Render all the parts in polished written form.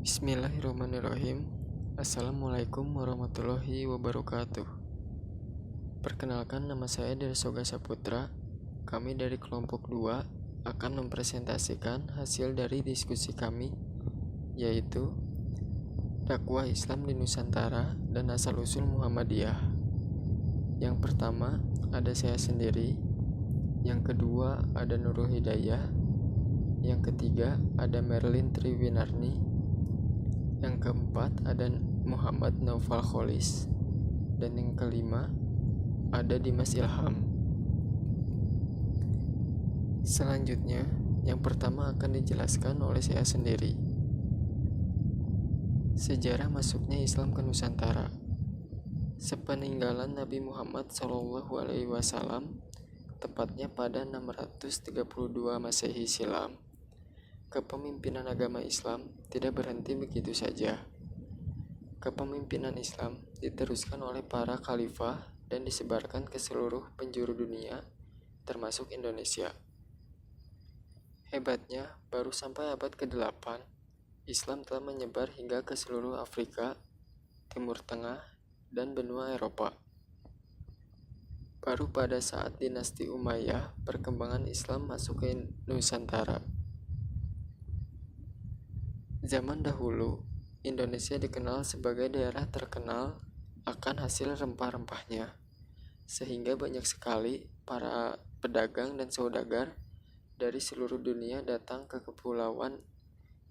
Bismillahirrahmanirrahim. Assalamualaikum warahmatullahi wabarakatuh. Perkenalkan, nama saya Dersoga Saputra. Kami dari kelompok 2 akan mempresentasikan hasil dari diskusi kami, yaitu dakwah Islam di Nusantara dan asal-usul Muhammadiyah. Yang pertama ada saya sendiri, yang kedua ada Nurul Hidayah, yang ketiga ada Merlin Triwinarni, yang keempat ada Muhammad Naufal Kholis, dan yang kelima ada Dimas Ilham. Selanjutnya, yang pertama akan dijelaskan oleh saya sendiri. Sejarah masuknya Islam ke Nusantara. Sepeninggalan Nabi Muhammad SAW, tepatnya pada 632 Masehi silam, kepemimpinan agama Islam tidak berhenti begitu saja. Kepemimpinan Islam diteruskan oleh para khalifah dan disebarkan ke seluruh penjuru dunia, termasuk Indonesia. Hebatnya, baru sampai abad ke-8, Islam telah menyebar hingga ke seluruh Afrika, Timur Tengah, dan benua Eropa. Baru pada saat dinasti Umayyah, perkembangan Islam masuk ke Nusantara. Zaman dahulu, Indonesia dikenal sebagai daerah terkenal akan hasil rempah-rempahnya, sehingga banyak sekali para pedagang dan saudagar dari seluruh dunia datang ke kepulauan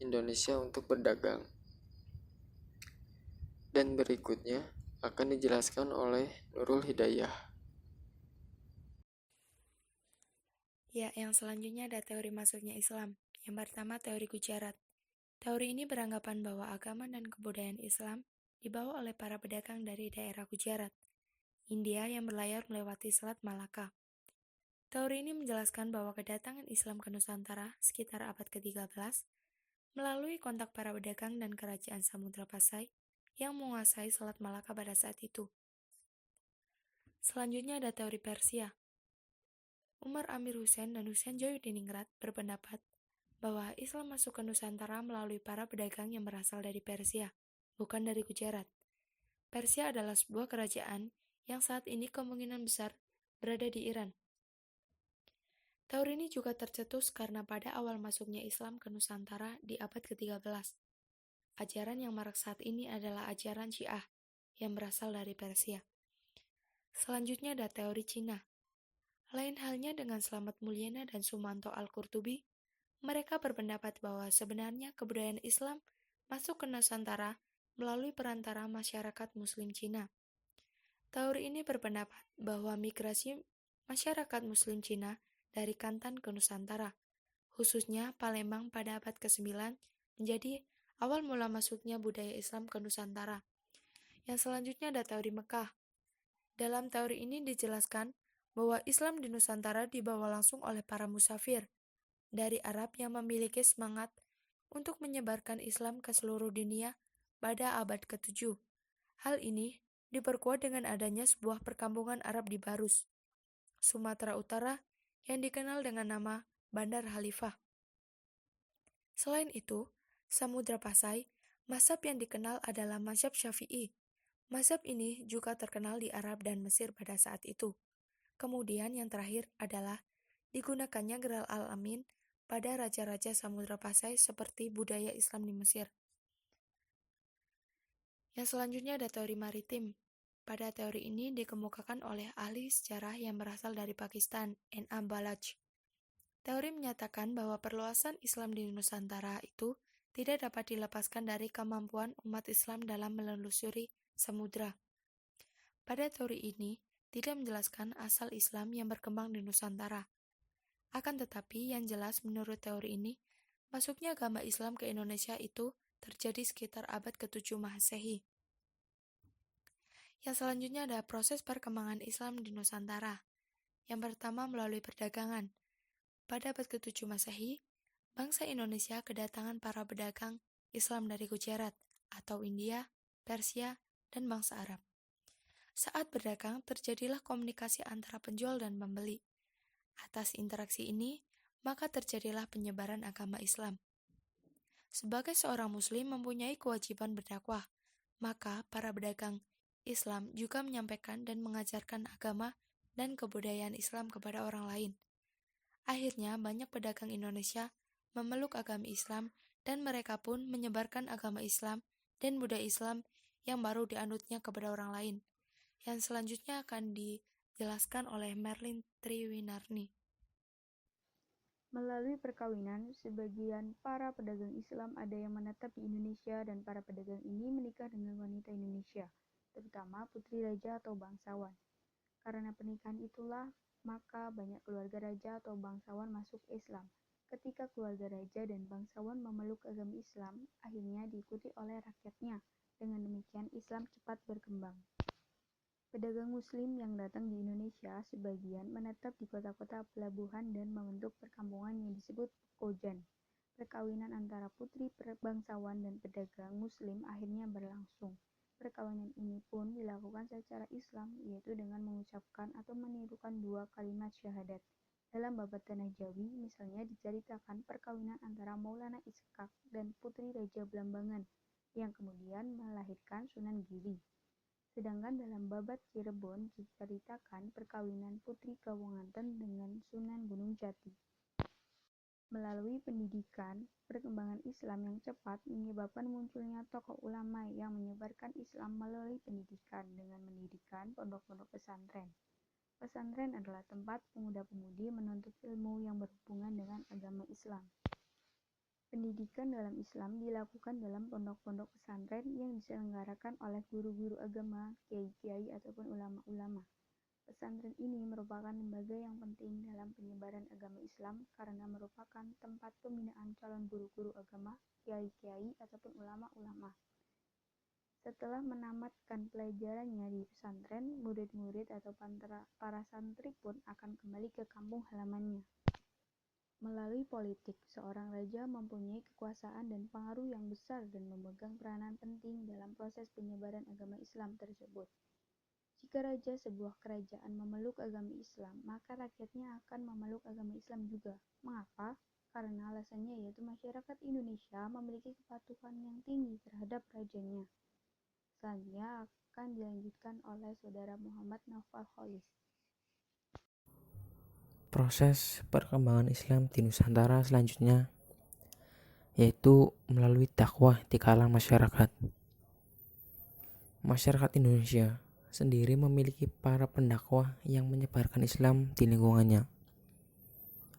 Indonesia untuk berdagang. Dan berikutnya akan dijelaskan oleh Nurul Hidayah. Ya, yang selanjutnya ada teori masuknya Islam. Yang pertama, teori Gujarat. Teori ini beranggapan bahwa agama dan kebudayaan Islam dibawa oleh para pedagang dari daerah Gujarat, India yang berlayar melewati Selat Malaka. Teori ini menjelaskan bahwa kedatangan Islam ke Nusantara sekitar abad ke-13 melalui kontak para pedagang dan kerajaan Samudra Pasai yang menguasai Selat Malaka pada saat itu. Selanjutnya ada teori Persia. Umar Amir Hussein dan Hussein Joyudiningrat berpendapat bahwa Islam masuk ke Nusantara melalui para pedagang yang berasal dari Persia, bukan dari Gujarat. Persia adalah sebuah kerajaan yang saat ini kemungkinan besar berada di Iran. Teori ini juga tercetus karena pada awal masuknya Islam ke Nusantara di abad ke-13. Ajaran yang marak saat ini adalah ajaran Syiah yang berasal dari Persia. Selanjutnya ada teori Cina. Lain halnya dengan Slamet Mulyana dan Sumanto Al-Qurtubi, mereka berpendapat bahwa sebenarnya kebudayaan Islam masuk ke Nusantara melalui perantara masyarakat Muslim Cina. Teori ini berpendapat bahwa migrasi masyarakat Muslim Cina dari Kantan ke Nusantara, khususnya Palembang pada abad ke-9, menjadi awal mula masuknya budaya Islam ke Nusantara. Yang selanjutnya ada teori Mekah. Dalam teori ini dijelaskan bahwa Islam di Nusantara dibawa langsung oleh para musafir dari Arab yang memiliki semangat untuk menyebarkan Islam ke seluruh dunia pada abad ke-7. Hal ini diperkuat dengan adanya sebuah perkampungan Arab di Barus, Sumatera Utara yang dikenal dengan nama Bandar Khalifah. Selain itu, Samudra Pasai, mazhab yang dikenal adalah mazhab Syafi'i. Mazhab ini juga terkenal di Arab dan Mesir pada saat itu. Kemudian yang terakhir adalah digunakannya Geral Al-Amin pada raja-raja Samudra Pasai seperti budaya Islam di Mesir. Yang selanjutnya ada teori maritim. Pada teori ini dikemukakan oleh ahli sejarah yang berasal dari Pakistan, N.A. Balaj. Teori menyatakan bahwa perluasan Islam di Nusantara itu tidak dapat dilepaskan dari kemampuan umat Islam dalam menelusuri samudra. Pada teori ini tidak menjelaskan asal Islam yang berkembang di Nusantara. Akan tetapi yang jelas menurut teori ini, masuknya agama Islam ke Indonesia itu terjadi sekitar abad ke-7 Masehi. Yang selanjutnya ada proses perkembangan Islam di Nusantara. Yang pertama melalui perdagangan. Pada abad ke-7 Masehi, bangsa Indonesia kedatangan para pedagang Islam dari Gujarat atau India, Persia, dan bangsa Arab. Saat berdagang, terjadilah komunikasi antara penjual dan pembeli. Atas interaksi ini, maka terjadilah penyebaran agama Islam. Sebagai seorang muslim mempunyai kewajiban berdakwah, maka para pedagang Islam juga menyampaikan dan mengajarkan agama dan kebudayaan Islam kepada orang lain. Akhirnya banyak pedagang Indonesia memeluk agama Islam dan mereka pun menyebarkan agama Islam dan budaya Islam yang baru dianutnya kepada orang lain. Yang selanjutnya akan dijelaskan oleh Merlin Triwinarni. Melalui perkawinan, sebagian para pedagang Islam ada yang menetap di Indonesia dan para pedagang ini menikah dengan wanita Indonesia, terutama putri raja atau bangsawan. Karena pernikahan itulah, maka banyak keluarga raja atau bangsawan masuk Islam. Ketika keluarga raja dan bangsawan memeluk agama Islam, akhirnya diikuti oleh rakyatnya. Dengan demikian, Islam cepat berkembang. Pedagang Muslim yang datang di Indonesia sebagian menetap di kota-kota pelabuhan dan membentuk perkampungan yang disebut Pekojan. Perkawinan antara putri bangsawan dan pedagang Muslim akhirnya berlangsung. Perkawinan ini pun dilakukan secara Islam, yaitu dengan mengucapkan atau menirukan 2 kalimat syahadat. Dalam babat Tanah Jawi, misalnya diceritakan perkawinan antara Maulana Ishak dan putri Raja Blambangan, yang kemudian melahirkan Sunan Giri. Sedangkan dalam babat Cirebon diceritakan perkawinan Putri Kawonganten dengan Sunan Gunung Jati. Melalui pendidikan, perkembangan Islam yang cepat menyebabkan munculnya tokoh ulama yang menyebarkan Islam melalui pendidikan dengan mendirikan pondok-pondok pesantren. Pesantren adalah tempat pemuda-pemudi menuntut ilmu yang berhubungan dengan agama Islam. Pendidikan dalam Islam dilakukan dalam pondok-pondok pesantren yang diselenggarakan oleh guru-guru agama, kiai-kiai ataupun ulama-ulama. Pesantren ini merupakan lembaga yang penting dalam penyebaran agama Islam karena merupakan tempat pembinaan calon guru-guru agama, kiai-kiai ataupun ulama-ulama. Setelah menamatkan pelajarannya di pesantren, murid-murid atau para santri pun akan kembali ke kampung halamannya. Melalui politik, seorang raja mempunyai kekuasaan dan pengaruh yang besar dan memegang peranan penting dalam proses penyebaran agama Islam tersebut. Jika raja sebuah kerajaan memeluk agama Islam, maka rakyatnya akan memeluk agama Islam juga. Mengapa? Karena alasannya yaitu masyarakat Indonesia memiliki kepatuhan yang tinggi terhadap rajanya. Selanjutnya akan dilanjutkan oleh Saudara Muhammad Naufal Kholis. Proses perkembangan Islam di Nusantara selanjutnya yaitu melalui dakwah di kalangan masyarakat. Masyarakat Indonesia sendiri memiliki para pendakwah yang menyebarkan Islam di lingkungannya.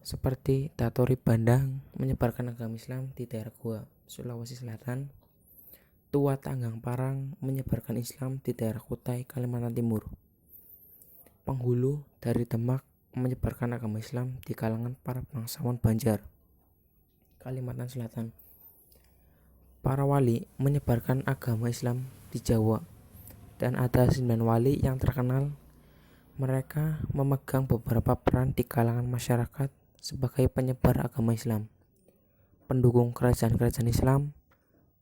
Seperti Datori Bandang menyebarkan agama Islam di daerah Goa, Sulawesi Selatan. Tua Tanggang Parang menyebarkan Islam di daerah Kutai, Kalimantan Timur. Penghulu dari Demak menyebarkan agama Islam di kalangan para bangsawan Banjar, Kalimantan Selatan. Para wali menyebarkan agama Islam di Jawa, dan ada 9 wali yang terkenal. Mereka memegang beberapa peran di kalangan masyarakat sebagai penyebar agama Islam, pendukung kerajaan-kerajaan Islam,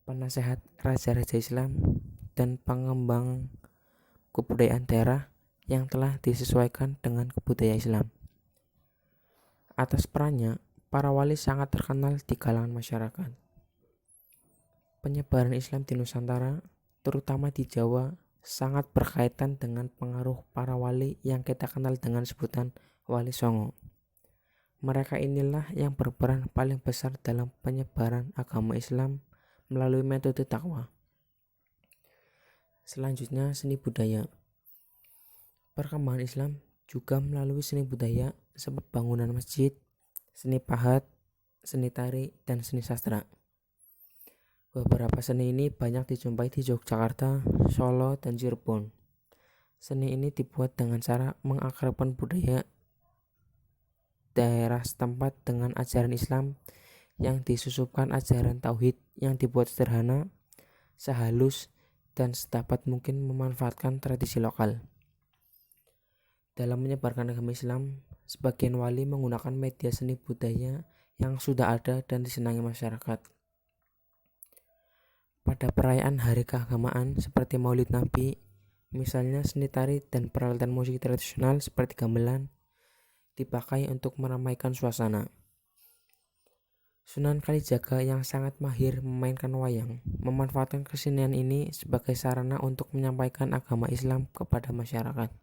penasehat raja-raja Islam, dan pengembang kebudayaan daerah yang telah disesuaikan dengan kebudayaan Islam. Atas perannya, para wali sangat terkenal di kalangan masyarakat. Penyebaran Islam di Nusantara, terutama di Jawa, sangat berkaitan dengan pengaruh para wali yang kita kenal dengan sebutan Wali Songo. Mereka inilah yang berperan paling besar dalam penyebaran agama Islam melalui metode dakwah. Selanjutnya, seni budaya. Perkembangan Islam juga melalui seni budaya seperti bangunan masjid, seni pahat, seni tari, dan seni sastra. Beberapa seni ini banyak dijumpai di Yogyakarta, Solo, dan Cirebon. Seni ini dibuat dengan cara mengakrabkan budaya daerah setempat dengan ajaran Islam yang disusupkan ajaran tauhid yang dibuat sederhana, sehalus, dan sedapat mungkin memanfaatkan tradisi lokal. Dalam menyebarkan agama Islam, sebagian wali menggunakan media seni budaya yang sudah ada dan disenangi masyarakat. Pada perayaan hari keagamaan seperti Maulid Nabi, misalnya seni tari dan peralatan musik tradisional seperti gamelan dipakai untuk meramaikan suasana. Sunan Kalijaga yang sangat mahir memainkan wayang memanfaatkan kesenian ini sebagai sarana untuk menyampaikan agama Islam kepada masyarakat,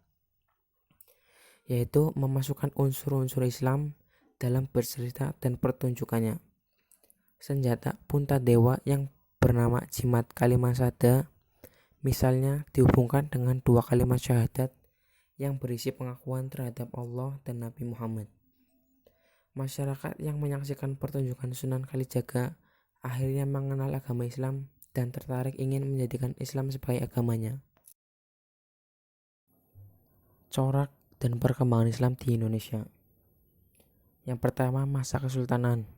yaitu memasukkan unsur-unsur Islam dalam bercerita dan pertunjukannya. Senjata Puntadewa yang bernama Jimat Kalimasada misalnya dihubungkan dengan dua kalimat syahadat yang berisi pengakuan terhadap Allah dan Nabi Muhammad. Masyarakat yang menyaksikan pertunjukan Sunan Kalijaga akhirnya mengenal agama Islam dan tertarik ingin menjadikan Islam sebagai agamanya. Corak dan perkembangan Islam di Indonesia. Yang pertama, masa Kesultanan.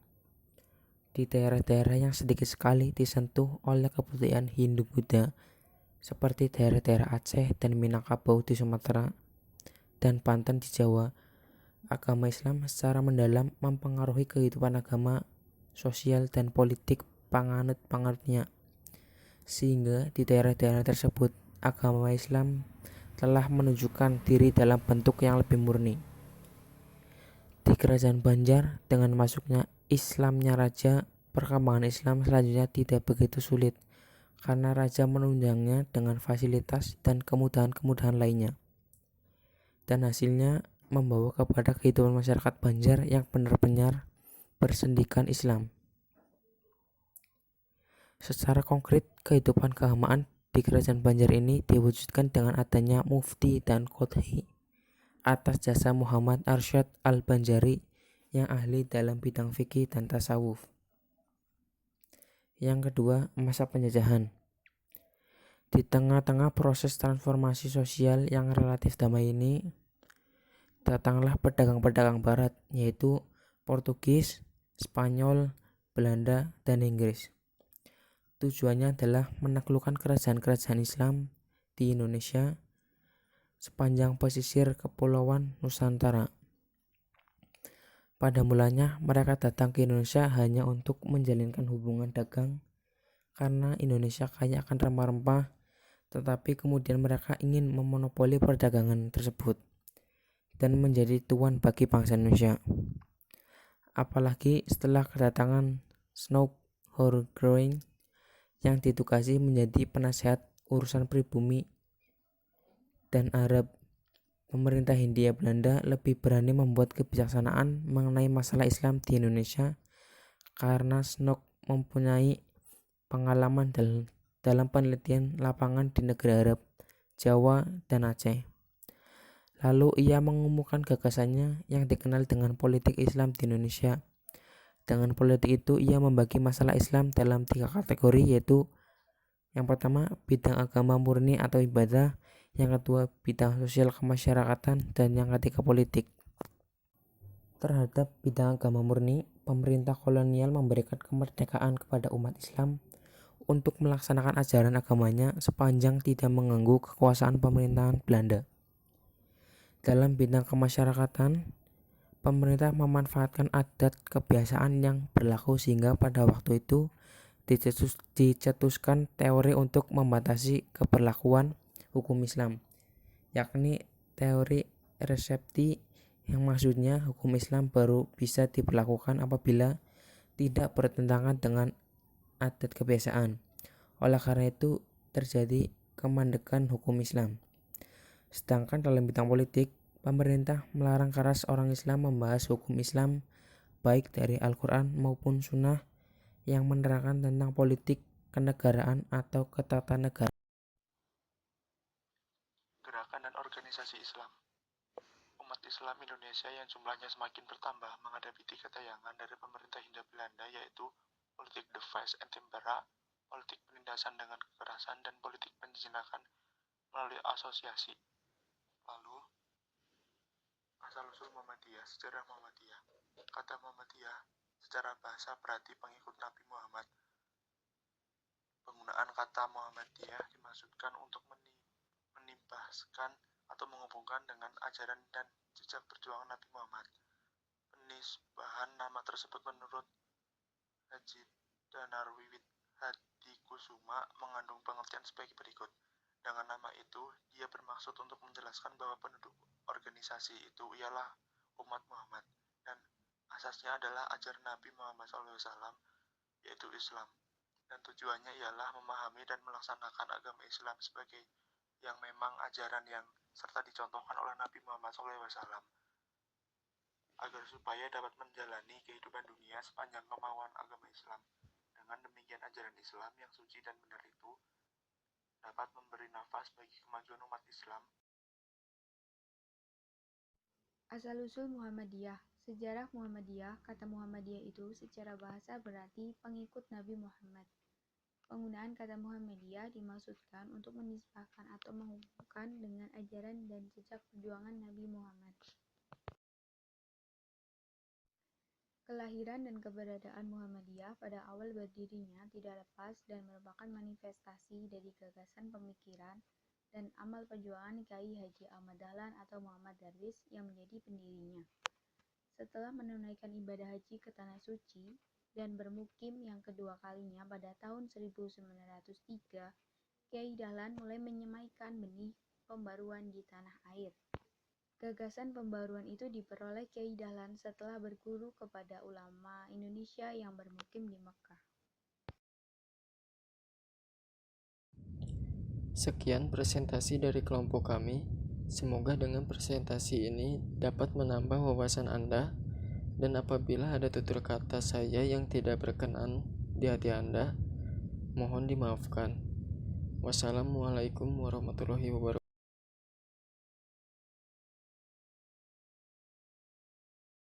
Di daerah-daerah yang sedikit sekali disentuh oleh kebudayaan Hindu-Buddha seperti daerah-daerah Aceh dan Minangkabau di Sumatera dan Banten di Jawa, agama Islam secara mendalam mempengaruhi kehidupan agama, sosial, dan politik panganut-panganutnya, sehingga di daerah-daerah tersebut agama Islam telah menunjukkan diri dalam bentuk yang lebih murni. Di Kerajaan Banjar, dengan masuknya Islamnya raja, perkembangan Islam selanjutnya tidak begitu sulit karena raja menunjangnya dengan fasilitas dan kemudahan-kemudahan lainnya. Dan hasilnya membawa kepada kehidupan masyarakat Banjar yang benar-benar bersendikan Islam. Secara konkret, kehidupan keagamaan di Kerajaan Banjar ini diwujudkan dengan adanya mufti dan qodhi atas jasa Muhammad Arsyad Al-Banjari yang ahli dalam bidang fikih dan tasawuf. Yang kedua, masa penjajahan. Di tengah-tengah proses transformasi sosial yang relatif damai ini, datanglah pedagang-pedagang barat, yaitu Portugis, Spanyol, Belanda, dan Inggris. Tujuannya adalah menaklukkan kerajaan-kerajaan Islam di Indonesia sepanjang pesisir kepulauan Nusantara. Pada mulanya mereka datang ke Indonesia hanya untuk menjalinkan hubungan dagang karena Indonesia kaya akan rempah-rempah, tetapi kemudian mereka ingin memonopoli perdagangan tersebut dan menjadi tuan bagi bangsa Indonesia. Apalagi setelah kedatangan Snow Horgrowing yang ditugasi menjadi penasehat urusan pribumi dan Arab, pemerintah Hindia Belanda lebih berani membuat kebijaksanaan mengenai masalah Islam di Indonesia karena Snow mempunyai pengalaman dalam penelitian lapangan di negeri Arab, Jawa, dan Aceh. Lalu ia mengumumkan gagasannya yang dikenal dengan politik Islam di Indonesia. Dengan politik itu ia membagi masalah Islam dalam 3 kategori, yaitu yang pertama bidang agama murni atau ibadah, yang kedua bidang sosial kemasyarakatan, dan yang ketiga politik. Terhadap bidang agama murni, pemerintah kolonial memberikan kemerdekaan kepada umat Islam untuk melaksanakan ajaran agamanya sepanjang tidak mengganggu kekuasaan pemerintahan Belanda. Dalam bidang kemasyarakatan, pemerintah memanfaatkan adat kebiasaan yang berlaku sehingga pada waktu itu dicetuskan teori untuk membatasi keberlakuan hukum Islam, yakni teori resepti, yang maksudnya hukum Islam baru bisa diberlakukan apabila tidak bertentangan dengan adat kebiasaan. Oleh karena itu terjadi kemandekan hukum Islam. Sedangkan dalam bidang politik, pemerintah melarang keras orang Islam membahas hukum Islam baik dari Al-Quran maupun Sunnah yang menerangkan tentang politik, kenegaraan, atau ketatanegaraan. Gerakan dan organisasi Islam. Umat Islam Indonesia yang jumlahnya semakin bertambah menghadapi 3 tayangan dari pemerintah Hindia Belanda, yaitu politik device and tempera, politik penindasan dengan kekerasan, dan politik penjinakan melalui asosiasi. Lalu, asal-usul Muhammadiyah, sejarah Muhammadiyah. Kata Muhammadiyah secara bahasa berarti pengikut Nabi Muhammad. Penggunaan kata Muhammadiyah dimaksudkan untuk menibaskan atau menghubungkan dengan ajaran dan jejak perjuangan Nabi Muhammad. Penisbahan nama tersebut menurut Haji Danarwiwit Hadi Kusuma mengandung pengertian sebagai berikut. Dengan nama itu, dia bermaksud untuk menjelaskan bahwa penduduk organisasi itu ialah umat Muhammad, dan Asasnya adalah ajaran Nabi Muhammad SAW, yaitu Islam. Dan tujuannya ialah memahami dan melaksanakan agama Islam sebagai yang memang ajaran yang serta dicontohkan oleh Nabi Muhammad SAW, agar supaya dapat menjalani kehidupan dunia sepanjang kemauan agama Islam. Dengan demikian ajaran Islam yang suci dan benar itu dapat memberi nafas bagi kemajuan umat Islam. Asal-usul Muhammadiyah. Sejarah Muhammadiyah. Kata Muhammadiyah itu secara bahasa berarti pengikut Nabi Muhammad. Penggunaan kata Muhammadiyah dimaksudkan untuk menisbahkan atau menghubungkan dengan ajaran dan jejak perjuangan Nabi Muhammad. Kelahiran dan keberadaan Muhammadiyah pada awal berdirinya tidak lepas dan merupakan manifestasi dari gagasan pemikiran dan amal perjuangan Kiai Haji Ahmad Dahlan atau Muhammad Darwis yang menjadi pendirinya. Setelah menunaikan ibadah haji ke Tanah Suci dan bermukim yang kedua kalinya pada tahun 1903, Kiai Dahlan mulai menyemaikan benih pembaruan di tanah air. Gagasan pembaruan itu diperoleh Kiai Dahlan setelah berguru kepada ulama Indonesia yang bermukim di Mekah. Sekian presentasi dari kelompok kami. Semoga dengan presentasi ini dapat menambah wawasan Anda, dan apabila ada tutur kata saya yang tidak berkenan di hati Anda, mohon dimaafkan. Wassalamualaikum warahmatullahi wabarakatuh.